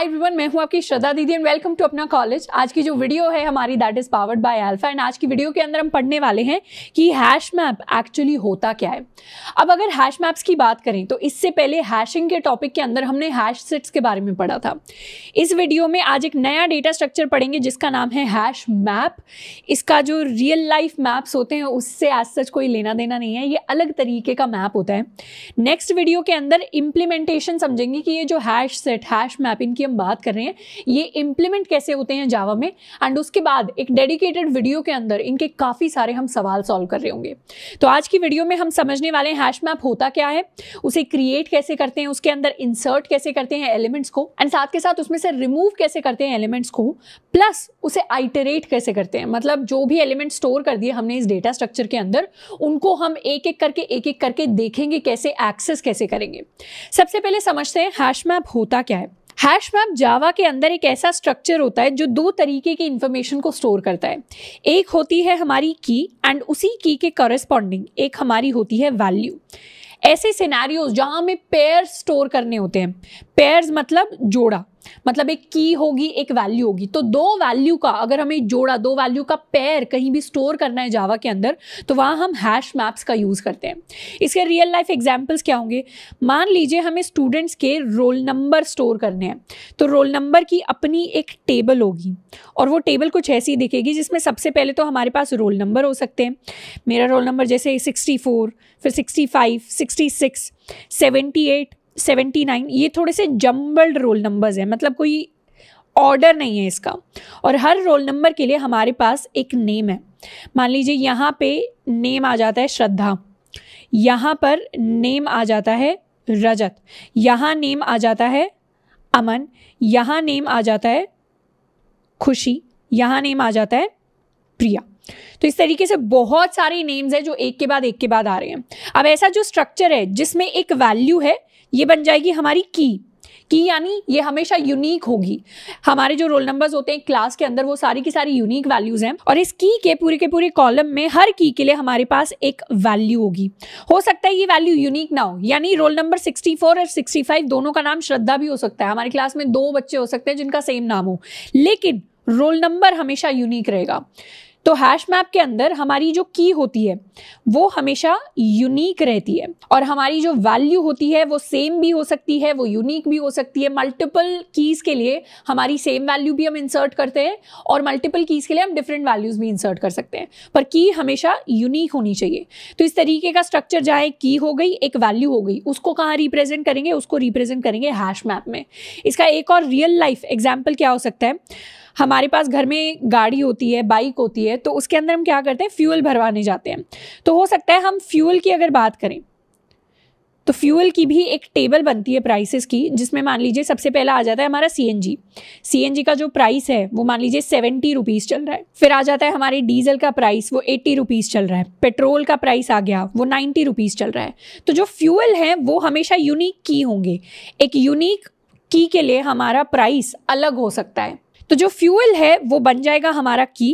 Hi everyone, मैं हूं आपकी श्रद्धा दीदी एंड वेलकम टू अपना कॉलेज। आज की जो वीडियो है हमारी that is powered by alpha and आज की वीडियो के अंदर हम पढ़ने वाले हैं कि हैश मैप एक्चुअली होता क्या है। अब अगर हैश मैप्स की बात करें तो इससे पहले हैशिंग के टॉपिक के अंदर हमने हैश सेट्स के बारे में पढ़ा था। इस वीडियो में आज एक नया डेटा स्ट्रक्चर पढ़ेंगे जिसका नाम है हैश मैप। इसका जो रियल लाइफ मैप्स होते हैं उससे एज सच कोई लेना देना नहीं है, ये अलग तरीके का मैप होता है। नेक्स्ट वीडियो के अंदर इम्प्लीमेंटेशन समझेंगे कि ये जो हैश सेट हैश मैप इनकी हम बात कर रहे हैं ये इंप्लीमेंट कैसे होते हैं जावा में, एंड उसके बाद एक डेडिकेटेड वीडियो के अंदर इनके काफी सारे हम सवाल सॉल्व कर रहे होंगे। तो आज की वीडियो में हम समझने वाले हैं हैश मैप होता क्या है, उसे क्रिएट कैसे करते हैं, उसके अंदर इंसर्ट कैसे करते हैं एलिमेंट्स को, एंड साथ के साथ उसमें से रिमूव कैसे करते हैं एलिमेंट्स को, प्लस उसे आइटरेट कैसे करते हैं। मतलब जो भी एलिमेंट स्टोर कर दिए हमने इस डेटा स्ट्रक्चर के अंदर उनको हम एक एक करके देखेंगे कैसे एक्सेस कैसे करेंगे। सबसे पहले समझते हैं हैश मैप होता क्या है। हैश मैप जावा के अंदर एक ऐसा स्ट्रक्चर होता है जो दो तरीके की इंफॉर्मेशन को स्टोर करता है। एक होती है हमारी की एंड उसी की के कॉरेस्पॉन्डिंग एक हमारी होती है वैल्यू। ऐसे सिनेरियोज जहां हमें पेयर्स स्टोर करने होते हैं, पेयर्स मतलब जोड़ा, मतलब एक की होगी एक वैल्यू होगी, तो दो वैल्यू का अगर हमें जोड़ा, दो वैल्यू का पेयर कहीं भी स्टोर करना है जावा के अंदर तो वहां हम हैश मैप्स का यूज करते हैं। इसके रियल लाइफ एग्जांपल्स क्या होंगे, मान लीजिए हमें स्टूडेंट्स के रोल नंबर स्टोर करने हैं तो रोल नंबर की अपनी एक टेबल होगी और वो टेबल कुछ ऐसी दिखेगी जिसमें सबसे पहले तो हमारे पास रोल नंबर हो सकते हैं। मेरा रोल नंबर जैसे 64, फिर 65, 66, 78, 79, ये थोड़े से जम्बल्ड रोल नंबर्स हैं, मतलब कोई ऑर्डर नहीं है इसका। और हर रोल नंबर के लिए हमारे पास एक नेम है। मान लीजिए यहाँ पे नेम आ जाता है श्रद्धा, यहाँ पर नेम आ जाता है रजत, यहाँ नेम आ जाता है अमन, यहाँ नेम आ जाता है खुशी, यहाँ नेम आ जाता है प्रिया। तो इस तरीके से बहुत सारे नेम्स हैं जो एक के बाद आ रहे हैं। अब ऐसा जो स्ट्रक्चर है जिसमें एक वैल्यू है ये बन जाएगी हमारी की यानी ये हमेशा यूनिक होगी। हमारे जो रोल नंबर्स होते हैं क्लास के अंदर वो सारी की सारी यूनिक वैल्यूज हैं और इस की के पूरे कॉलम में हर की के लिए हमारे पास एक वैल्यू होगी। हो सकता है ये वैल्यू यूनिक ना हो, यानी रोल नंबर 64 और 65 दोनों का नाम श्रद्धा भी हो सकता है। हमारी क्लास में दो बच्चे हो सकते हैं जिनका सेम नाम हो, लेकिन रोल नंबर हमेशा यूनिक रहेगा। तो हैश मैप के अंदर हमारी जो की होती है वो हमेशा यूनिक रहती है और हमारी जो वैल्यू होती है वो सेम भी हो सकती है, वो यूनिक भी हो सकती है। मल्टीपल कीज के लिए हमारी सेम वैल्यू भी हम इंसर्ट करते हैं और मल्टीपल कीज के लिए हम डिफरेंट वैल्यूज भी इंसर्ट कर सकते हैं, पर की हमेशा यूनिक होनी चाहिए। तो इस तरीके का स्ट्रक्चर जहाँ एक की हो गई एक वैल्यू हो गई, उसको कहाँ रिप्रेजेंट करेंगे, उसको रिप्रेजेंट करेंगे हैश मैप में। इसका एक और रियल लाइफ एग्जाम्पल क्या हो सकता है, हमारे पास घर में गाड़ी होती है, बाइक होती है, तो उसके अंदर हम क्या करते हैं, फ्यूल भरवाने जाते हैं। तो हो सकता है हम फ्यूल की अगर बात करें तो फ्यूल की भी एक टेबल बनती है प्राइसेस की, जिसमें मान लीजिए सबसे पहला आ जाता है हमारा सीएनजी का जो प्राइस है वो मान लीजिए 70 रुपीज़ चल रहा है। फिर आ जाता है हमारे डीजल का प्राइस, वो 80 रुपीज़ चल रहा है। पेट्रोल का प्राइस आ गया, वो 90 रुपीज़ चल रहा है। तो जो फ्यूल है वो हमेशा यूनिक की होंगे, एक यूनिक की के लिए हमारा प्राइस अलग हो सकता है। तो जो फ्यूल है वो बन जाएगा हमारा की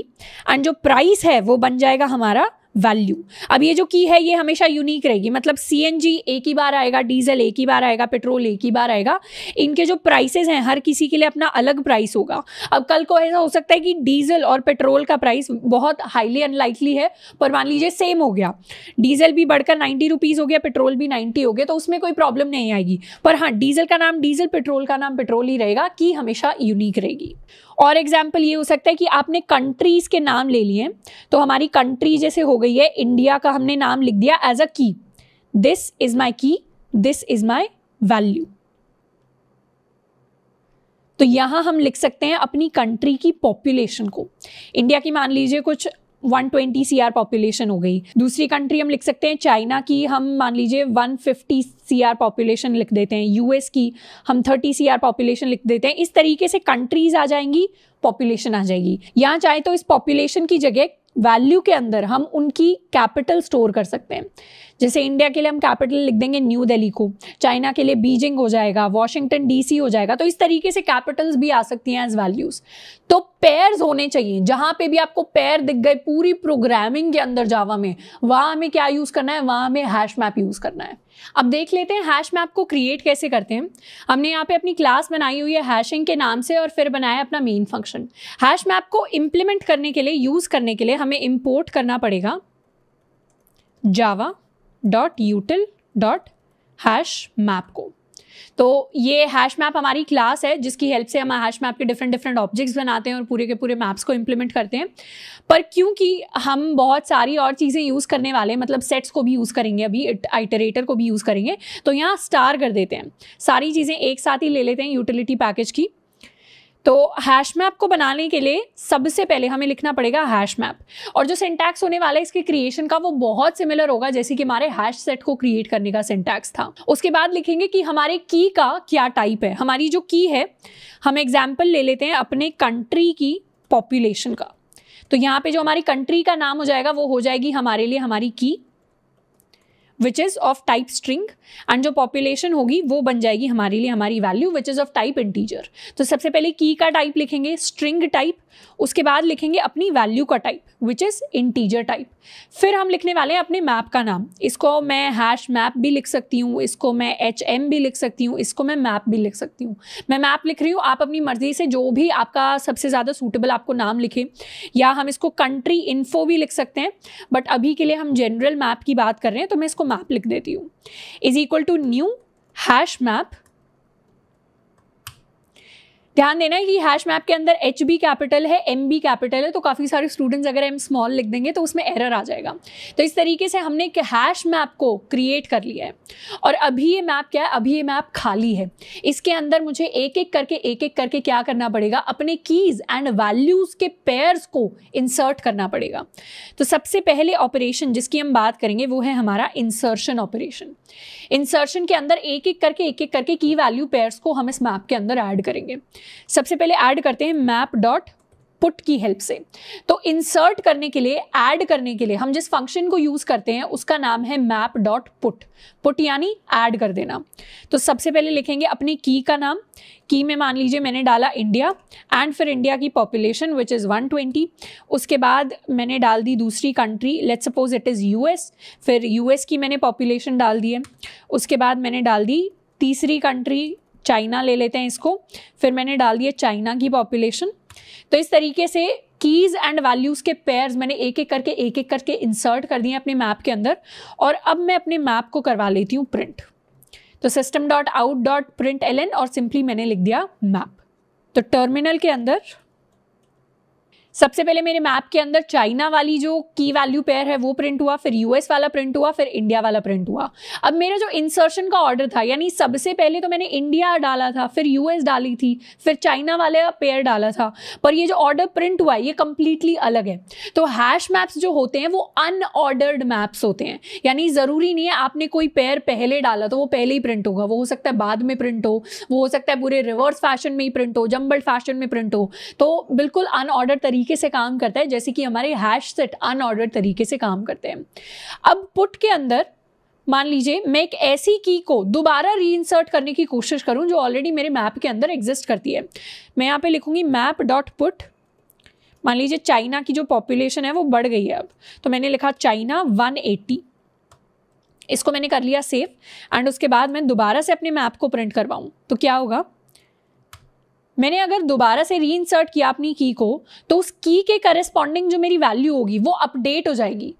एंड जो प्राइस है वो बन जाएगा हमारा वैल्यू। अब ये जो की है ये हमेशा यूनिक रहेगी, मतलब सीएनजी एक ही बार आएगा, डीजल एक ही बार आएगा, पेट्रोल एक ही बार आएगा। इनके जो प्राइसेस हैं हर किसी के लिए अपना अलग प्राइस होगा। अब कल को ऐसा हो सकता है कि डीजल और पेट्रोल का प्राइस बहुत हाईली अनलाइकली है, पर मान लीजिए सेम हो गया, डीजल भी बढ़कर 90 रुपीज़ हो गया, पेट्रोल भी 90 हो गया, तो उसमें कोई प्रॉब्लम नहीं आएगी। पर हाँ, डीजल का नाम डीजल, पेट्रोल का नाम पेट्रोल ही रहेगा, की हमेशा यूनिक रहेगी। और एग्जाम्पल ये हो सकता है कि आपने कंट्रीज के नाम ले लिए, तो हमारी कंट्री जैसे हो गई है इंडिया का, हमने नाम लिख दिया एज अ की, दिस इज माई की, दिस इज माई वैल्यू। तो यहां हम लिख सकते हैं अपनी कंट्री की पॉपुलेशन को। इंडिया की मान लीजिए कुछ 120 CR पॉपुलेशन हो गई। दूसरी कंट्री हम लिख सकते हैं चाइना की, हम मान लीजिए 150 CR पॉपुलेशन लिख देते हैं। यूएस की हम 30 CR पॉपुलेशन लिख देते हैं। इस तरीके से कंट्रीज आ जाएंगी, पॉपुलेशन आ जाएगी। यहाँ चाहे तो इस पॉपुलेशन की जगह वैल्यू के अंदर हम उनकी कैपिटल स्टोर कर सकते हैं। जैसे इंडिया के लिए हम कैपिटल लिख देंगे न्यू दिल्ली को, चाइना के लिए बीजिंग हो जाएगा, वॉशिंगटन DC हो जाएगा। तो इस तरीके से कैपिटल्स भी आ सकती हैं एज वैल्यूज। तो पेयर्स होने चाहिए। जहां पे भी आपको पेयर दिख गए पूरी प्रोग्रामिंग के अंदर जावा में, वहां हमें क्या यूज करना है, वहां हमें हैश मैप यूज करना है। अब देख लेते हैं हैश मैप को क्रिएट कैसे करते हैं। हमने यहाँ पे अपनी क्लास बनाई हुई है हैशिंग के नाम से और फिर बनाया अपना मेन फंक्शन। हैश मैप को इंप्लीमेंट करने के लिए, यूज करने के लिए हमें इंपोर्ट करना पड़ेगा java.util.hashmap को। तो ये हैश मैप हमारी क्लास है जिसकी हेल्प से हम हैश मैप के डिफरेंट ऑब्जेक्ट्स बनाते हैं और पूरे के पूरे मैप्स को इंप्लीमेंट करते हैं। पर क्योंकि हम बहुत सारी और चीज़ें यूज़ करने वाले हैं, मतलब सेट्स को भी यूज़ करेंगे, अभी आइटरेटर को भी यूज़ करेंगे, तो यहाँ स्टार कर देते हैं। सारी चीज़ें एक साथ ही ले लेते हैं यूटिलिटी पैकेज की। तो हैश मैप को बनाने के लिए सबसे पहले हमें लिखना पड़ेगा हैश मैप, और जो सिंटैक्स होने वाला है इसके क्रिएशन का वो बहुत सिमिलर होगा जैसे कि हमारे हैश सेट को क्रिएट करने का सिंटैक्स था। उसके बाद लिखेंगे कि हमारे की का क्या टाइप है। हमारी जो की है, हम एग्जाम्पल ले लेते हैं अपने कंट्री की पॉपुलेशन का। तो यहाँ पे जो हमारी कंट्री का नाम हो जाएगा वो हो जाएगी हमारे लिए हमारी की, which is of type string, and जो पॉपुलेशन होगी वो बन जाएगी हमारे लिए हमारी value which is of type integer. तो सबसे पहले की का टाइप लिखेंगे स्ट्रिंग टाइप, उसके बाद लिखेंगे अपनी वैल्यू का type which is integer type. फिर हम लिखने वाले हैं अपने मैप का नाम। इसको मैं हैश मैप भी लिख सकती हूँ, इसको मैं HM भी लिख सकती हूँ, इसको मैं मैप भी लिख सकती हूँ। मैं मैप लिख रही हूँ, आप अपनी मर्जी से जो भी आपका सबसे ज़्यादा सूटेबल आपको नाम लिखे, या हम इसको कंट्री इन्फो भी लिख सकते हैं, बट अभी के लिए हम जनरल मैप की बात कर रहे हैं तो मैं इसको मैप लिख देती हूँ। Is equal to new hash map. ध्यान देना है कि हैश मैप के अंदर HB कैपिटल है, MB कैपिटल है, तो काफ़ी सारे स्टूडेंट्स अगर M स्मॉल लिख देंगे तो उसमें एरर आ जाएगा। तो इस तरीके से हमने एक हैश मैप को क्रिएट कर लिया है। और अभी ये मैप क्या है, अभी ये मैप खाली है। इसके अंदर मुझे एक एक करके क्या करना पड़ेगा, अपने कीज एंड वैल्यूज़ के पेयर्स को इंसर्ट करना पड़ेगा। तो सबसे पहले ऑपरेशन जिसकी हम बात करेंगे वो है हमारा इंसर्शन ऑपरेशन। इंसर्शन के अंदर एक एक करके की वैल्यू पेयर्स को हम इस मैप के अंदर ऐड करेंगे। सबसे पहले ऐड करते हैं मैप डॉट पुट की हेल्प से। तो इंसर्ट करने के लिए, ऐड करने के लिए हम जिस फंक्शन को यूज करते हैं उसका नाम है मैप डॉट पुट। पुट यानी ऐड कर देना। तो सबसे पहले लिखेंगे अपनी की का नाम। की में मान लीजिए मैंने डाला इंडिया, एंड फिर इंडिया की पॉपुलेशन विच इज़ 120। उसके बाद मैंने डाल दी दूसरी country, let's suppose it is US। फिर US की मैंने पॉपुलेशन डाल दी है। उसके बाद मैंने डाल दी तीसरी कंट्री, चाइना ले लेते हैं इसको। फिर मैंने डाल दिया चाइना की पॉपुलेशन। तो इस तरीके से कीज एंड वैल्यूज़ के पेयर्स मैंने एक एक करके इंसर्ट कर दिए अपने मैप के अंदर। और अब मैं अपने मैप को करवा लेती हूँ प्रिंट। तो system.out.println और सिंपली मैंने लिख दिया मैप। तो टर्मिनल के अंदर सबसे पहले मेरे मैप के अंदर चाइना वाली जो की वैल्यू पेयर है वो प्रिंट हुआ, फिर US वाला प्रिंट हुआ, फिर इंडिया वाला प्रिंट हुआ। अब मेरा जो इंसर्शन का ऑर्डर था, यानी सबसे पहले तो मैंने इंडिया डाला था, फिर US डाली थी, फिर चाइना वाला पेयर डाला था, पर ये जो ऑर्डर प्रिंट हुआ है ये कंप्लीटली अलग है। तो हैश मैप्स जो होते हैं वो अनऑर्डर्ड मैप्स होते हैं, यानी ज़रूरी नहीं है आपने कोई पेयर पहले डाला तो वो पहले ही प्रिंट होगा। वो हो सकता है बाद में प्रिंट हो, वो हो सकता है पूरे रिवर्स फैशन में ही प्रिंट हो, जम्बल्ड फैशन में प्रिंट हो। तो बिल्कुल अनऑर्डर्ड तरीके से काम करता है, जैसे कि हमारे हैश सेट अनऑर्डर्ड तरीके से काम करते हैं। अब पुट के अंदर मान लीजिए मैं एक ऐसी की को दोबारा रीइंसर्ट करने की कोशिश करूं जो ऑलरेडी मेरे मैप के अंदर एग्जिस्ट करती है। मैं यहाँ पे लिखूंगी मैप डॉट पुट। मान लीजिए चाइना की जो पॉपुलेशन है वो बढ़ गई है अब, तो मैंने लिखा चाइना 180। इसको मैंने कर लिया सेव, एंड उसके बाद मैं दोबारा से अपने मैप को प्रिंट करवाऊं तो क्या होगा, मैंने अगर दोबारा से रीइंसर्ट किया अपनी की को तो उस की के करस्पॉन्डिंग जो मेरी वैल्यू होगी वो अपडेट हो जाएगी।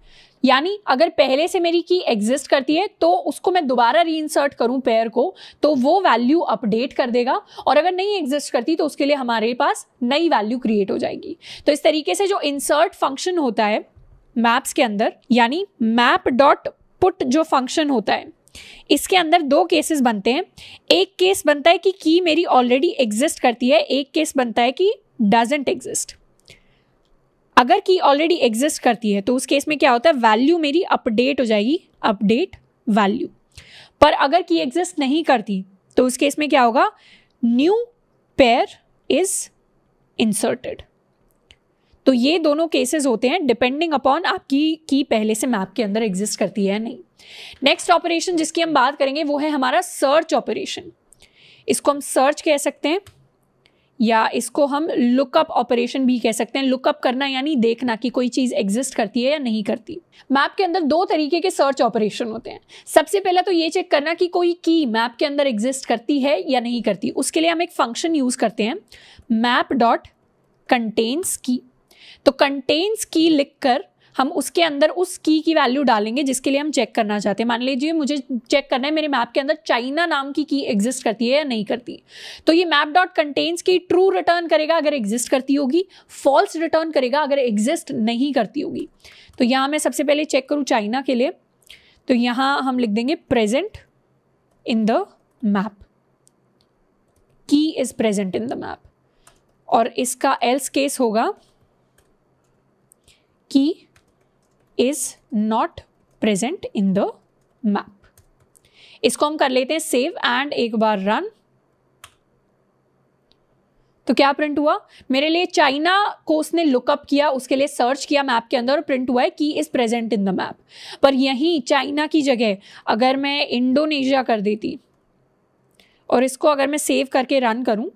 यानी अगर पहले से मेरी की एग्जिस्ट करती है तो उसको मैं दोबारा रीइंसर्ट करूं पेयर को तो वो वैल्यू अपडेट कर देगा, और अगर नहीं एग्जिस्ट करती तो उसके लिए हमारे पास नई वैल्यू क्रिएट हो जाएगी। तो इस तरीके से जो इंसर्ट फंक्शन होता है मैप्स के अंदर, यानी मैप डॉट पुट जो फंक्शन होता है, इसके अंदर दो केसेस बनते हैं। एक केस बनता है कि की मेरी ऑलरेडी एग्जिस्ट करती है, एक केस बनता है कि डजंट एग्जिस्ट। अगर की ऑलरेडी एग्जिस्ट करती है तो उस केस में क्या होता है, वैल्यू मेरी अपडेट हो जाएगी, अपडेट वैल्यू। पर अगर की एग्जिस्ट नहीं करती तो उस केस में क्या होगा, न्यू पेयर इज इंसर्टेड। तो ये दोनों केसेस होते हैं डिपेंडिंग अपॉन आपकी की पहले से मैप के अंदर एग्जिस्ट करती है या नहीं। नेक्स्ट ऑपरेशन जिसकी हम बात करेंगे वो है हमारा सर्च ऑपरेशन। इसको हम सर्च कह सकते हैं, या इसको हम लुकअप ऑपरेशन भी कह सकते हैं। लुकअप करना यानी देखना कि कोई चीज़ एग्जिस्ट करती है या नहीं करती। मैप के अंदर दो तरीके के सर्च ऑपरेशन होते हैं। सबसे पहला तो ये चेक करना कि कोई की मैप के अंदर एग्जिस्ट करती है या नहीं करती। उसके लिए हम एक फंक्शन यूज़ करते हैं मैप डॉट कंटेन्स की। तो कंटेन्स की लिखकर हम उसके अंदर उस की वैल्यू डालेंगे जिसके लिए हम चेक करना चाहते हैं। मान लीजिए मुझे चेक करना है मेरे मैप के अंदर चाइना नाम की एग्जिस्ट करती है या नहीं करती। तो ये मैप डॉट कंटेन्स की ट्रू रिटर्न करेगा अगर एग्जिस्ट करती होगी, फॉल्स रिटर्न करेगा अगर एग्जिस्ट नहीं करती होगी। तो यहाँ मैं सबसे पहले चेक करूँ चाइना के लिए, तो यहाँ हम लिख देंगे प्रेजेंट इन द मैप, की is present in the map. और इसका एल्स केस होगा की is not present in the map। इसको हम कर लेते हैं सेव एंड एक बार रन। तो क्या प्रिंट हुआ, मेरे लिए चाइना को उसने लुकअप किया, उसके लिए सर्च किया मैप के अंदर और प्रिंट हुआ है की is present in the map. पर यहीं चाइना की जगह अगर मैं इंडोनेशिया कर देती और इसको अगर मैं सेव करके रन करूं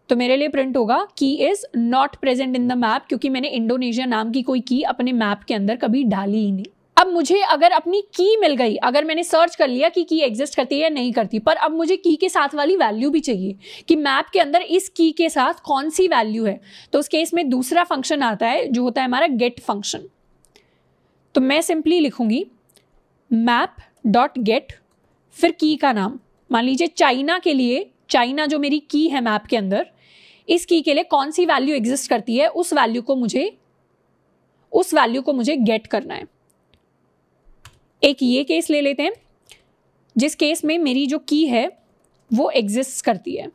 तो मेरे लिए प्रिंट होगा की is not present in the map, क्योंकि मैंने इंडोनेशिया नाम की कोई की अपने मैप के अंदर कभी डाली ही नहीं। अब मुझे अगर अपनी की मिल गई, अगर मैंने सर्च कर लिया कि की एग्जिस्ट करती है या नहीं करती, पर अब मुझे की के साथ वाली वैल्यू भी चाहिए कि मैप के अंदर इस की के साथ कौन सी वैल्यू है। तो उस केस में दूसरा फंक्शन आता है जो होता है हमारा गेट फंक्शन। तो मैं सिंपली लिखूंगी मैप डॉट गेट, फिर की का नाम। मान लीजिए चाइना के लिए, चाइना जो मेरी की है मैप के अंदर, इस की के लिए कौन सी वैल्यू एग्जिस्ट करती है, उस वैल्यू को मुझे गेट करना है। एक ये केस ले लेते हैं जिस केस में मेरी जो की है वो एग्जिस्ट करती है।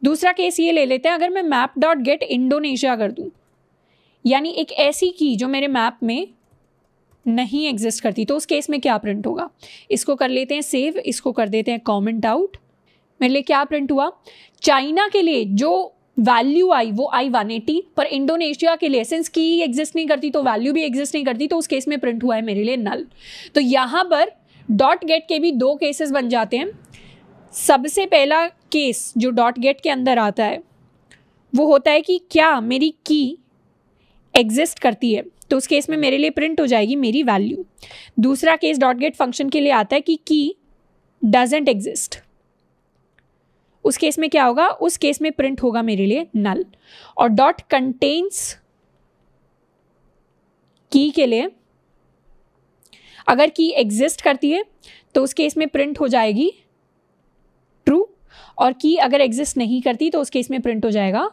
दूसरा केस ये ले लेते हैं अगर मैं मैप डॉट गेट इंडोनेशिया कर दूं, यानी एक ऐसी की जो मेरे मैप में नहीं एग्जिस्ट करती, तो उस केस में क्या प्रिंट होगा। इसको कर लेते हैं सेव, इसको कर देते हैं कमेंट आउट। मेरे लिए क्या प्रिंट हुआ, चाइना के लिए जो वैल्यू आई वो आई 180, पर इंडोनेशिया के लिए सिंस की एग्जिस्ट नहीं करती तो वैल्यू भी एग्जिस्ट नहीं करती, तो उस केस में प्रिंट हुआ है मेरे लिए नल। तो यहाँ पर डॉट गेट के भी दो केसेस बन जाते हैं। सबसे पहला केस जो डॉट गेट के अंदर आता है वो होता है कि क्या मेरी की एग्जिस्ट करती है, तो उस केस में मेरे लिए प्रिंट हो जाएगी मेरी वैल्यू। दूसरा केस डॉट गेट फंक्शन के लिए आता है कि की डजंट एग्जिस्ट, उस केस में क्या होगा, उस केस में प्रिंट होगा मेरे लिए नल। और डॉट कंटेन्स की के लिए अगर की एग्जिस्ट करती है तो उस केस में प्रिंट हो जाएगी ट्रू, और की अगर एग्जिस्ट नहीं करती तो उस केस में प्रिंट हो जाएगा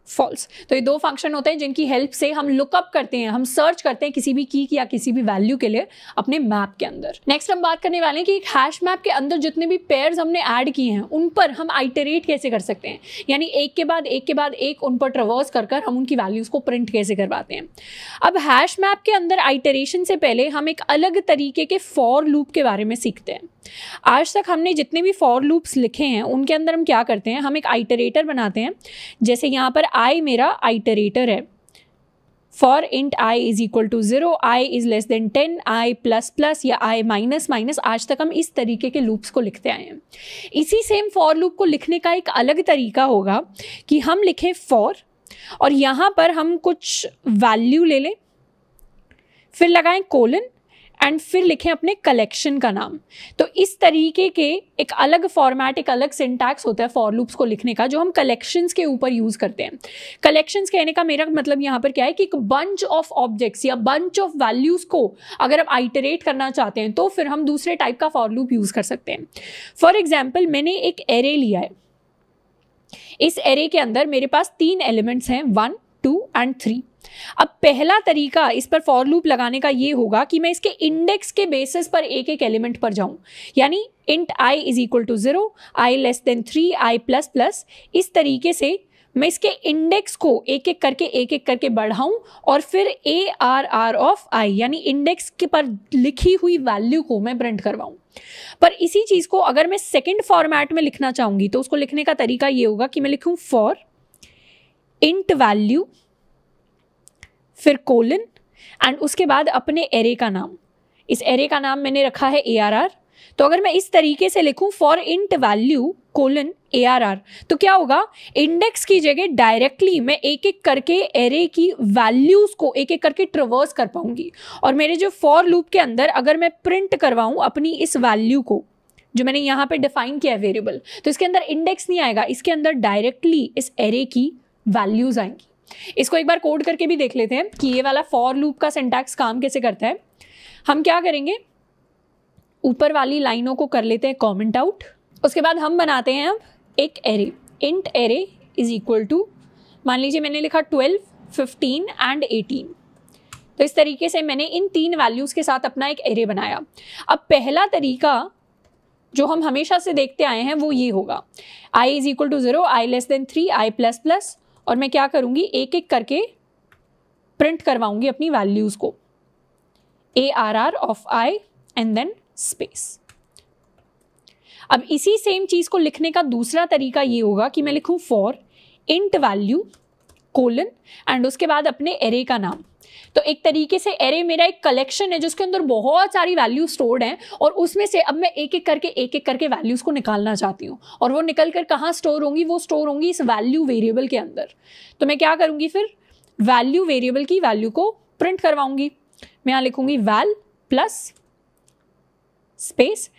फॉल्स। तो ये दो फंक्शन होते हैं जिनकी हेल्प से हम लुकअप करते हैं, हम सर्च करते हैं किसी भी की या किसी भी वैल्यू के लिए अपने मैप के अंदर। नेक्स्ट हम बात करने वाले हैं कि एक हैश मैप के अंदर जितने भी पेयर्स हमने ऐड किए हैं उन पर हम आइटरेट कैसे कर सकते हैं, यानी एक के बाद एक उन पर ट्रवर्स कर हम उनकी वैल्यूज को प्रिंट कैसे करवाते हैं। अब हैश मैप के अंदर आइटरेशन से पहले हम एक अलग तरीके के फॉर लूप के बारे में सीखते हैं। आज तक हमने जितने भी फॉर लूप्स लिखे हैं उनके अंदर हम क्या करते हैं, हम एक आइटरेटर बनाते हैं। जैसे यहाँ पर आई मेरा आइटरेटर है, for int i is equal to 0, i is less than 10, i plus plus या i माइनस माइनस। आज तक हम इस तरीके के लूप्स को लिखते आए हैं। इसी सेम फॉर लूप को लिखने का एक अलग तरीका होगा कि हम लिखें फॉर और यहाँ पर हम कुछ वैल्यू ले लें, फिर लगाएं कोलन एंड फिर लिखें अपने कलेक्शन का नाम। तो इस तरीके के एक अलग फॉर्मेट, एक अलग सिंटैक्स होता है फॉर लूप्स को लिखने का, जो हम कलेक्शंस के ऊपर यूज करते हैं। कलेक्शंस कहने का मेरा मतलब यहाँ पर क्या है कि एक बंच ऑफ ऑब्जेक्ट्स या बंच ऑफ वैल्यूज को अगर हम आइटरेट करना चाहते हैं तो फिर हम दूसरे टाइप का फॉर लूप यूज कर सकते हैं। फॉर एग्जाम्पल मैंने एक एरे लिया है, इस एरे के अंदर मेरे पास 3 एलिमेंट्स हैं 1, 2 एंड 3। अब पहला तरीका इस पर फॉर लूप लगाने का ये होगा कि मैं इसके इंडेक्स के बेसिस पर एक एक एलिमेंट पर जाऊं, यानी int i is equal to 0, i less than 3, i plus plus. इस तरीके से मैं इसके इंडेक्स को एक एक करके बढ़ाऊं और फिर ARR ऑफ i यानी इंडेक्स के पर लिखी हुई वैल्यू को मैं प्रिंट करवाऊं। पर इसी चीज को अगर मैं सेकेंड फॉर्मेट में लिखना चाहूंगी तो उसको लिखने का तरीका ये होगा कि मैं लिखूं फॉर इंट वैल्यू फिर कोलन एंड उसके बाद अपने एरे का नाम। इस एरे का नाम मैंने रखा है ARR। तो अगर मैं इस तरीके से लिखूं for int value colon ARR, तो क्या होगा, इंडेक्स की जगह डायरेक्टली मैं एक एक करके एरे की वैल्यूज को एक एक करके ट्रेवर्स कर पाऊंगी। और मेरे जो फॉर लूप के अंदर अगर मैं प्रिंट करवाऊं अपनी इस वैल्यू को जो मैंने यहाँ पे डिफाइन किया है वेरिएबल, तो इसके अंदर इंडेक्स नहीं आएगा, इसके अंदर डायरेक्टली इस एरे की वैल्यूज आएंगी। इसको एक बार कोड करके भी देख लेते हैं कि ये वाला फॉर लूप का सिंटैक्स काम कैसे करता है। हम क्या करेंगे, ऊपर वाली लाइनों को कर लेते हैं कमेंट आउट। उसके बाद हम बनाते हैं अब एक array, int array is equal to, मान लीजिए मैंने लिखा 12, 15 एंड 18। तो इस तरीके से मैंने इन 3 वैल्यूज के साथ अपना एक एरे बनाया। अब पहला तरीका जो हम हमेशा से देखते आए हैं वो ये होगा, i is equal to 0, i less than 3, i plus plus, और मैं क्या करूंगी, एक एक करके प्रिंट करवाऊंगी अपनी वैल्यूज को, ARR of i and then space. अब इसी सेम चीज को लिखने का दूसरा तरीका ये होगा कि मैं लिखूं for int value colon and उसके बाद अपने एरे का नाम। तो एक तरीके से एरे मेरा एक कलेक्शन है जिसके अंदर बहुत सारी वैल्यू स्टोर्ड हैं, और उसमें से अब मैं एक एक करके वैल्यूज को निकालना चाहती हूँ। और वो निकल कर कहाँ स्टोर होंगी, वो स्टोर होंगी इस वैल्यू वेरिएबल के अंदर। तो मैं क्या करूंगी, फिर वैल्यू वेरिएबल की वैल्यू को प्रिंट करवाऊंगी। मैं यहाँ लिखूंगी val plus space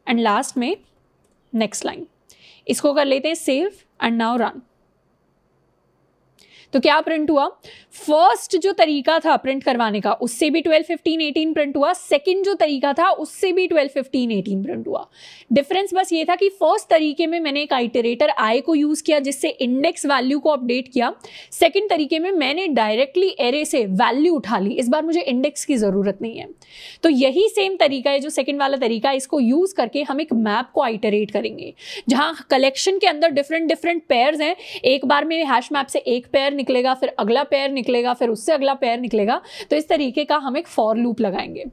and last में नेक्स्ट लाइन। इसको कर लेते हैं सेव एंड नाउ रन। तो क्या प्रिंट हुआ, फर्स्ट जो तरीका था प्रिंट करवाने का उससे भी 12, 15, 18 प्रिंट हुआ, सेकंड जो तरीका था उससे भी 12, 15, 18 प्रिंट हुआ। डिफरेंस बस ये था कि फर्स्ट तरीके में मैंने एक आइटरेटर आई को यूज किया जिससे इंडेक्स वैल्यू को अपडेट किया, सेकंड तरीके में मैंने डायरेक्टली एरे से वैल्यू उठा ली, इस बार मुझे इंडेक्स की जरूरत नहीं है। तो यही सेम तरीका है जो सेकंड वाला तरीका है, इसको यूज करके हम एक मैप को आइटरेट करेंगे जहां कलेक्शन के अंदर डिफरेंट डिफरेंट पेयर्स हैं। एक बार में हैश मैप से एक पेयर निकलेगा, फिर अगला पेयर निकलेगा, फिर उससे अगला पेयर निकलेगा। तो इस तरीके का हम एक फॉर लूप लगाएंगे।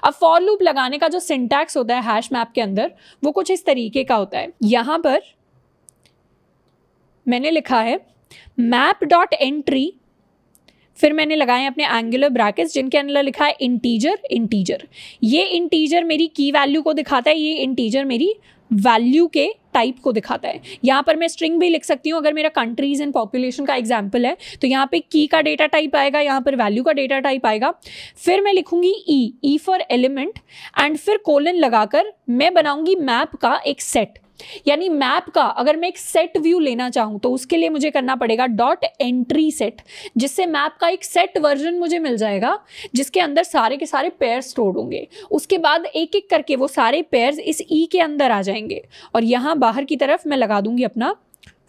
अब फॉर लूप लगाने का जो सिंटैक्स होता है हैश मैप के अंदर वो कुछ इस तरीके का होता है। यहां पर मैंने लिखा है मैप डॉट एंट्री, फिर मैंने लगाए अपने एंगुलर ब्रैकेट्स जिनके अंदर लिखा है इंटीजर। इंटीजर, ये इंटीजर मेरी की वैल्यू को दिखाता है, ये इंटीजर मेरी वैल्यू के टाइप को दिखाता है। यहाँ पर मैं स्ट्रिंग भी लिख सकती हूँ अगर मेरा कंट्रीज एंड पॉपुलेशन का एग्जाम्पल है, तो यहाँ पे की का डेटा टाइप आएगा, यहाँ पर वैल्यू का डेटा टाइप आएगा। फिर मैं लिखूंगी ई फॉर एलिमेंट एंड फिर कोलन लगाकर मैं बनाऊंगी मैप का एक सेट। यानी मैप का अगर मैं एक सेट व्यू लेना चाहूं तो उसके लिए मुझे करना पड़ेगा डॉट एंट्री सेट, जिससे मैप का एक सेट वर्जन मुझे मिल जाएगा जिसके अंदर सारे के सारे पेयर्स स्टोर्ड होंगे। उसके बाद एक एक करके वो सारे पेयर्स इस ई के अंदर आ जाएंगे और यहां बाहर की तरफ मैं लगा दूंगी अपना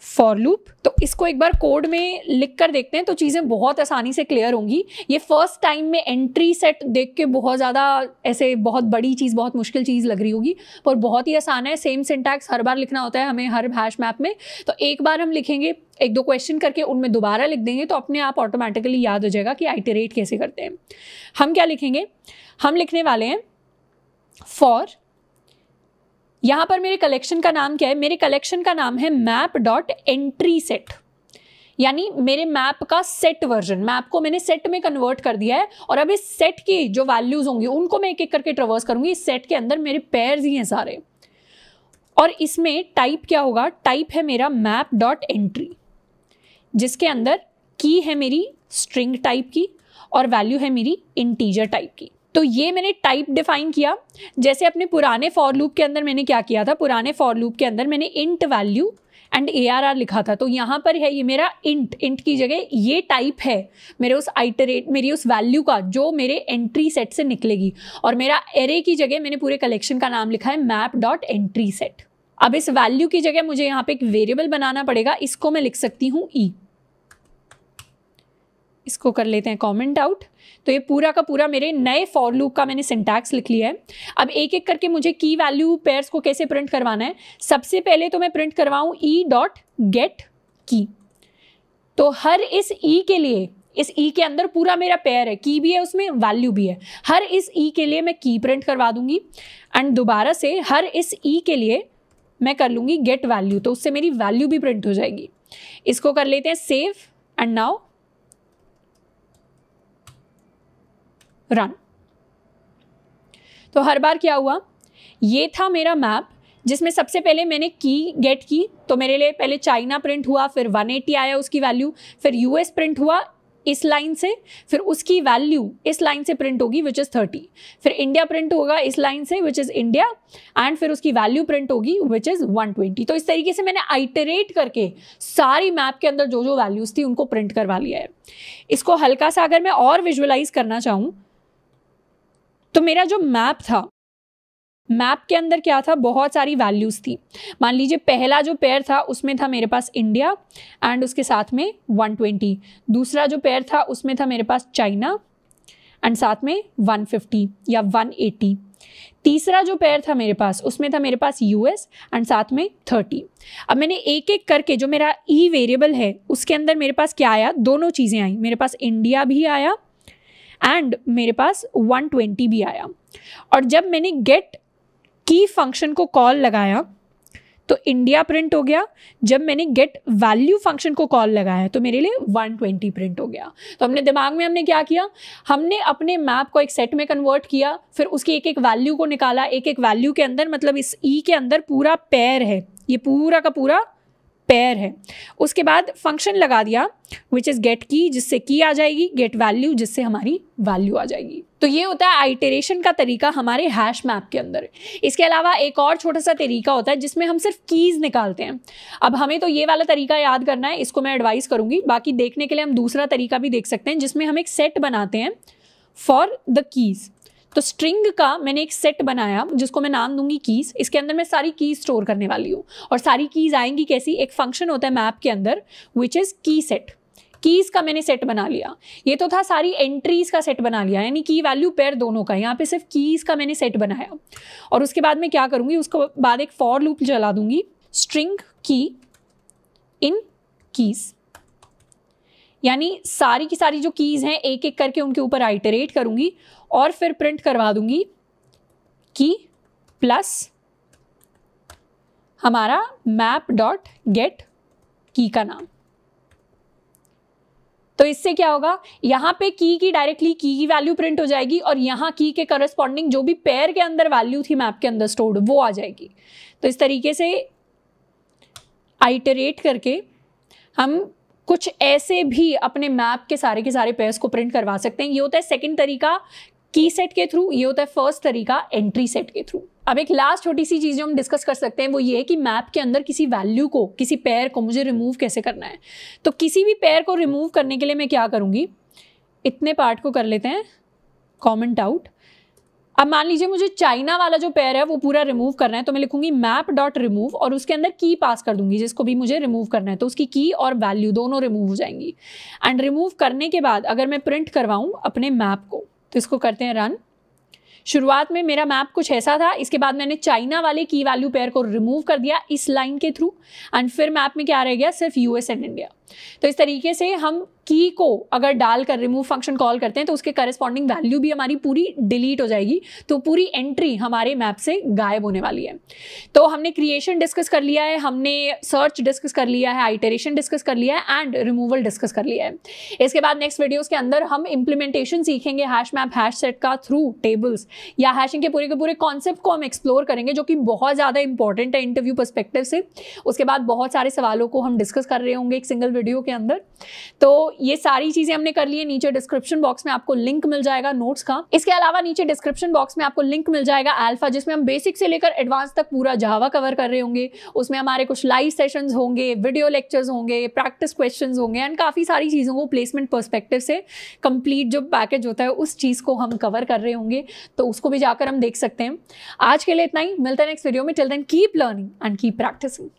फॉर लूप। तो इसको एक बार कोड में लिख कर देखते हैं तो चीज़ें बहुत आसानी से क्लियर होंगी। ये फर्स्ट टाइम में एंट्री सेट देख के बहुत ज़्यादा ऐसे बहुत बड़ी चीज़, बहुत मुश्किल चीज़ लग रही होगी, पर बहुत ही आसान है। सेम सिंटैक्स हर बार लिखना होता है हमें हर हैश मैप में। तो एक बार हम लिखेंगे, एक दो क्वेश्चन करके उनमें दोबारा लिख देंगे तो अपने आप ऑटोमेटिकली याद हो जाएगा कि आइटरेट कैसे करते हैं। हम क्या लिखेंगे, हम लिखने वाले हैं फॉर, यहां पर मेरे कलेक्शन का नाम क्या है, मेरे कलेक्शन का नाम है मैप डॉट एंट्री सेट, यानी मेरे मैप का सेट वर्जन, मैप को मैंने सेट में कन्वर्ट कर दिया है और अब इस सेट की जो वैल्यूज होंगी उनको मैं एक एक करके ट्रेवर्स करूंगी। इस सेट के अंदर मेरे पेयर्स ही हैं सारे, और इसमें टाइप क्या होगा, टाइप है मेरा मैप डॉट एंट्री, जिसके अंदर की है मेरी स्ट्रिंग टाइप की और वैल्यू है मेरी इंटीजर टाइप की। तो ये मैंने टाइप डिफाइन किया। जैसे अपने पुराने फॉर लूप के अंदर मैंने क्या किया था, पुराने फॉर लूप के अंदर मैंने इंट वैल्यू एंड ARR लिखा था, तो यहाँ पर है ये मेरा इंट की जगह ये टाइप है मेरे उस आइटरेट, मेरी उस वैल्यू का जो मेरे एंट्री सेट से निकलेगी, और मेरा एरे की जगह मैंने पूरे कलेक्शन का नाम लिखा है मैप डॉट एंट्री सेट। अब इस वैल्यू की जगह मुझे यहाँ पे एक वेरिएबल बनाना पड़ेगा, इसको मैं लिख सकती हूँ ई। इसको कर लेते हैं कमेंट आउट। तो ये पूरा का पूरा मेरे नए फॉर लूप का मैंने सिंटैक्स लिख लिया है। अब एक एक करके मुझे की वैल्यू पेयर्स को कैसे प्रिंट करवाना है, सबसे पहले तो मैं प्रिंट करवाऊं ई डॉट गेट की। तो हर इस ई के लिए, इस ई के अंदर पूरा मेरा पेयर है, की भी है उसमें, वैल्यू भी है, हर इस ई के लिए मैं की प्रिंट करवा दूंगी एंड दोबारा से हर इस ई के लिए मैं कर लूंगी गेट वैल्यू, तो उससे मेरी वैल्यू भी प्रिंट हो जाएगी। इसको कर लेते हैं सेव एंड नाउ रन। तो हर बार क्या हुआ, ये था मेरा मैप जिसमें सबसे पहले मैंने की गेट की, तो मेरे लिए पहले चाइना प्रिंट हुआ, फिर 180 आया उसकी वैल्यू, फिर यूएस प्रिंट हुआ इस लाइन से, फिर उसकी वैल्यू इस लाइन से प्रिंट होगी विच इज़ 30, फिर इंडिया प्रिंट होगा इस लाइन से विच इज़ इंडिया, एंड फिर उसकी वैल्यू प्रिंट होगी विच इज़ 120। तो इस तरीके से मैंने आइटरेट करके सारी मैप के अंदर जो जो वैल्यूज़ थी उनको प्रिंट करवा लिया है। इसको हल्का सा अगर मैं और विजुअलाइज करना चाहूँ तो मेरा जो मैप था, मैप के अंदर क्या था, बहुत सारी वैल्यूज़ थी। मान लीजिए पहला जो पेयर था उसमें था मेरे पास इंडिया एंड उसके साथ में 120, दूसरा जो पेयर था उसमें था मेरे पास चाइना एंड साथ में 150 या 180, तीसरा जो पेयर था मेरे पास उसमें था मेरे पास यूएस एंड साथ में 30। अब मैंने एक एक करके जो मेरा ई वेरिएबल है उसके अंदर मेरे पास क्या आया, दोनों चीज़ें आई, मेरे पास इंडिया भी आया एंड मेरे पास 120 भी आया। और जब मैंने गेट की फंक्शन को कॉल लगाया तो इंडिया प्रिंट हो गया, जब मैंने गेट वैल्यू फंक्शन को कॉल लगाया तो मेरे लिए 120 प्रिंट हो गया। तो अपने दिमाग में हमने क्या किया, हमने अपने मैप को एक सेट में कन्वर्ट किया, फिर उसकी एक एक वैल्यू को निकाला, एक एक वैल्यू के अंदर मतलब इस ई के अंदर पूरा पेयर है, ये पूरा का पूरा पेयर है, उसके बाद फंक्शन लगा दिया विच इज़ गेट की, जिससे की आ जाएगी, गेट वैल्यू जिससे हमारी वैल्यू आ जाएगी। तो ये होता है आइटरेशन का तरीका हमारे हैश मैप के अंदर। इसके अलावा एक और छोटा सा तरीका होता है जिसमें हम सिर्फ कीज़ निकालते हैं। अब हमें तो ये वाला तरीका याद करना है, इसको मैं एडवाइस करूंगी, बाकी देखने के लिए हम दूसरा तरीका भी देख सकते हैं जिसमें हम एक सेट बनाते हैं फॉर द कीज़। तो स्ट्रिंग का मैंने एक सेट बनाया जिसको मैं नाम दूंगी कीज़, इसके अंदर मैं सारी कीज़ स्टोर करने वाली हूँ। और सारी कीज़ आएंगी कैसी, एक फंक्शन होता है मैप के अंदर विच इज़ की सेट, कीज़ का मैंने सेट बना लिया। ये तो था सारी एंट्रीज का सेट बना लिया, यानी की वैल्यू पेयर दोनों का, यहाँ पे सिर्फ कीज़ का मैंने सेट बनाया। और उसके बाद मैं क्या करूँगी, उसके बाद एक फॉर लूप चला दूंगी, स्ट्रिंग की इन कीज़, यानी सारी की सारी जो कीज़ हैं एक एक करके उनके ऊपर आइटरेट करूँगी और फिर प्रिंट करवा दूंगी की प्लस हमारा मैप डॉट गेट की का नाम। तो इससे क्या होगा, यहाँ पे की डायरेक्टली की वैल्यू प्रिंट हो जाएगी और यहाँ की के करस्पॉन्डिंग जो भी पेयर के अंदर वैल्यू थी मैप के अंदर स्टोर्ड वो आ जाएगी। तो इस तरीके से आइटरेट करके हम कुछ ऐसे भी अपने मैप के सारे पेयर्स को प्रिंट करवा सकते हैं। ये होता है सेकंड तरीका की सेट के थ्रू, ये होता है फर्स्ट तरीका एंट्री सेट के थ्रू। अब एक लास्ट छोटी सी चीज़ जो हम डिस्कस कर सकते हैं वो ये है कि मैप के अंदर किसी वैल्यू को, किसी पेयर को मुझे रिमूव कैसे करना है। तो किसी भी पेयर को रिमूव करने के लिए मैं क्या करूँगी, इतने पार्ट को कर लेते हैं कॉमेंट आउट। अब मान लीजिए मुझे चाइना वाला जो पेयर है वो पूरा रिमूव करना है, तो मैं लिखूंगी मैप डॉट रिमूव और उसके अंदर की पास कर दूंगी जिसको भी मुझे रिमूव करना है, तो उसकी की और वैल्यू दोनों रिमूव हो जाएंगी। एंड रिमूव करने के बाद अगर मैं प्रिंट करवाऊँ अपने मैप को, तो इसको करते हैं रन। शुरुआत में मेरा मैप कुछ ऐसा था, इसके बाद मैंने चाइना वाले की वैल्यू पेयर को रिमूव कर दिया इस लाइन के थ्रू, एंड फिर मैप में क्या रह गया, सिर्फ यूएस एंड इंडिया। तो इस तरीके से हम की को अगर डालकर रिमूव फंक्शन कॉल करते हैं तो उसके करस्पॉन्डिंग वैल्यू भी हमारी पूरी डिलीट हो जाएगी, तो पूरी एंट्री हमारे मैप से गायब होने वाली है। तो हमने क्रिएशन डिस्कस कर लिया है, हमने सर्च डिस्कस कर लिया है, आइटरेशन डिस्कस कर लिया है एंड रिमूवल डिस्कस कर लिया है। इसके बाद नेक्स्ट वीडियोस के अंदर हम इंप्लीमेंटेशन सीखेंगे हैश मैप हैश सेट का थ्रू टेबल्स, या हैशिंग के पूरे कॉन्सेप्ट को हम एक्सप्लोर करेंगे जो कि बहुत ज़्यादा इंपॉर्टेंट है इंटरव्यू पर्सपेक्टिव से। उसके बाद बहुत सारे सवालों को हम डिस्कस कर रहे होंगे एक सिंगल वीडियो के अंदर। तो ये सारी चीजें हमने कर ली है। नीचे डिस्क्रिप्शन बॉक्स में आपको लिंक मिल जाएगा नोट्स का। इसके अलावा नीचे डिस्क्रिप्शन बॉक्स में आपको लिंक मिल जाएगा अल्फा, जिसमें हम बेसिक से लेकर एडवांस तक पूरा जावा कवर कर रहे होंगे। उसमें हमारे कुछ लाइव सेशंस होंगे, वीडियो लेक्चर्स होंगे, प्रैक्टिस क्वेश्चंस होंगे एंड काफी सारी चीजों को प्लेसमेंट पर्सपेक्टिव से कंप्लीट जो पैकेज होता है उस चीज को हम कवर कर रहे होंगे, तो उसको भी जाकर हम देख सकते हैं। आज के लिए इतना ही, मिलते हैं नेक्स्ट वीडियो में। Till then keep learning and keep practising.